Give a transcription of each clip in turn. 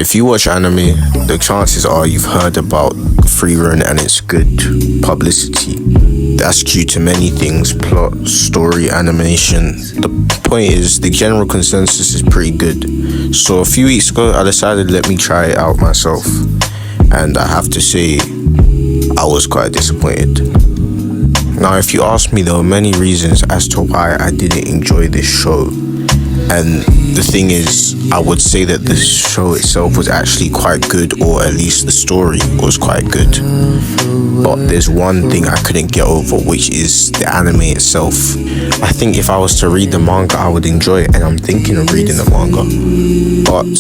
If you watch anime, the chances are you've heard about Frieren and its good publicity. That's due to many things: plot, story, animation. The point is, the general consensus is pretty good. So a few weeks ago, I decided let me try it out myself. And I have to say, I was quite disappointed. Now, if you ask me, there were many reasons as to why I didn't enjoy this show. And the thing is, I would say that the show itself was actually quite good, or at least the story was quite good. But there's one thing I couldn't get over, which is the anime itself. I think if I was to read the manga, I would enjoy it, and I'm thinking of reading the manga. But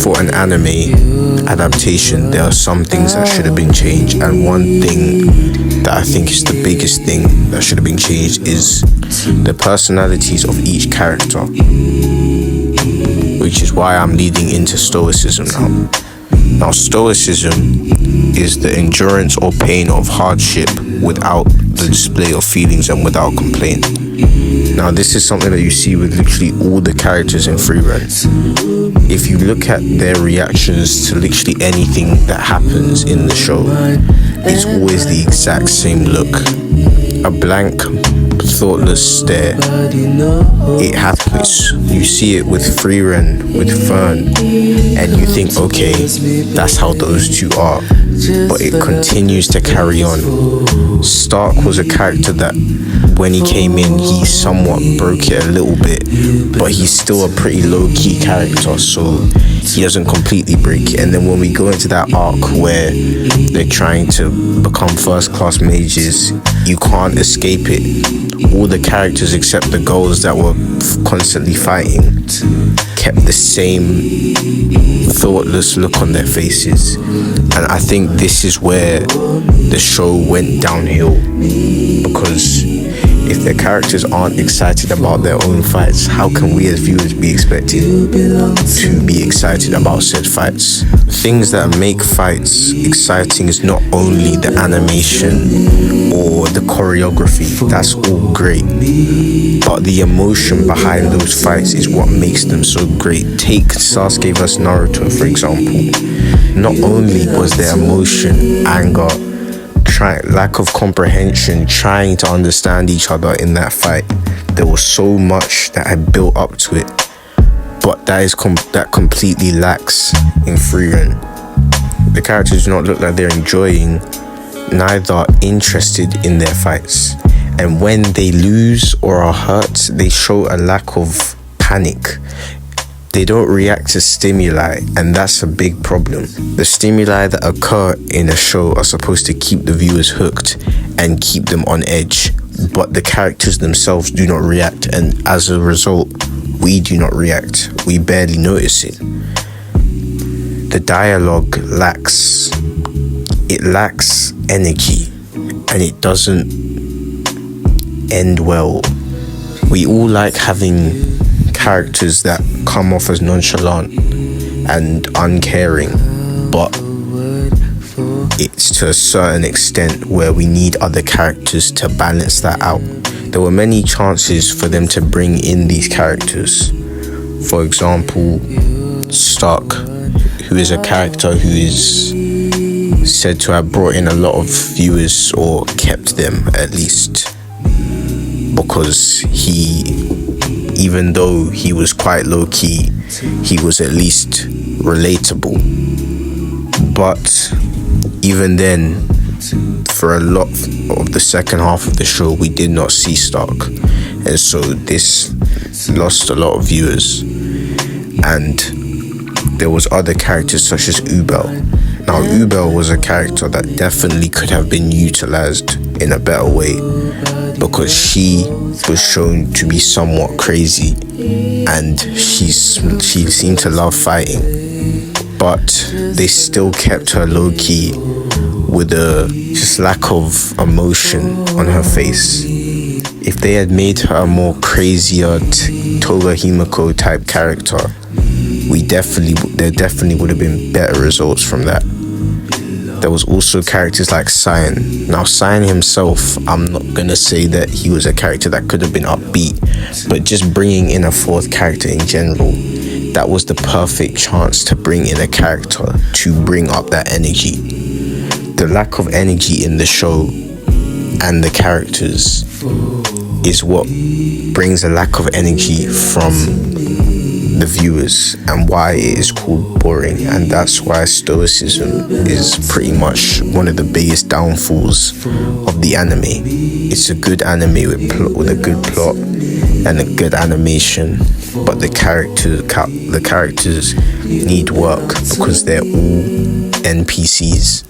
for an anime adaptation, there are some things that should have been changed, and one thing that I think is the biggest thing that should have been changed is the personalities of each character, which is why I'm leading into stoicism now. Now, stoicism is the endurance or pain of hardship without the display of feelings and without complaint. Now, this is something that you see with literally all the characters in Frieren. If you look at their reactions to literally anything that happens in the show, it's always the exact same look. A blank, thoughtless stare. It happens. You see it with Frieren, with Fern, and you think, okay, that's how those two are. But it continues to carry on. Stark was a character that, when he came in, he somewhat broke it a little bit, but he's still a pretty low-key character, so he doesn't completely break it. And then when we go into that arc where they're trying to become first-class mages, you can't escape it. All the characters except the girls that were constantly fighting kept the same thoughtless look on their faces. And I think this is where the show went downhill, because if the characters aren't excited about their own fights, how can we as viewers be expected to be excited about said fights? Things that make fights exciting is not only the animation or the choreography, that's all great, but the emotion behind those fights is what makes them so great. Take Sasuke vs Naruto, for example. Not only was there emotion, anger, lack of comprehension, trying to understand each other in that fight, there was so much that had built up to it, but that completely lacks in Frieren. The characters do not look like they're enjoying, neither interested in their fights, and when they lose or are hurt, they show a lack of panic. They don't react to stimuli, and that's a big problem. The stimuli that occur in a show are supposed to keep the viewers hooked and keep them on edge, but the characters themselves do not react, and as a result, we do not react. We barely notice it. The dialogue lacks energy, and it doesn't end well. We all like having characters that come off as nonchalant and uncaring, but it's to a certain extent where we need other characters to balance that out. There were many chances for them to bring in these characters. For example, Stark, who is a character who is said to have brought in a lot of viewers, or kept them at least, because even though he was quite low-key, he was at least relatable. But even then, for a lot of the second half of the show, we did not see Stark, and so this lost a lot of viewers. And there was other characters such as Ubel. Now, Ubel was a character that definitely could have been utilized in a better way, because she was shown to be somewhat crazy, and she seemed to love fighting, but they still kept her low-key with a just lack of emotion on her face. If they had made her a more crazier Toga Himiko type character, there definitely would have been better results from that. There was also characters like Cyan. Now, Cyan himself, I'm not gonna say that he was a character that could have been upbeat, but just bringing in a fourth character in general, that was the perfect chance to bring in a character to bring up that energy. The lack of energy in the show and the characters is what brings a lack of energy from the viewers, and why it is called boring. And that's why stoicism is pretty much one of the biggest downfalls of the anime. It's a good anime with a good plot and a good animation, but the characters need work because they're all NPCs.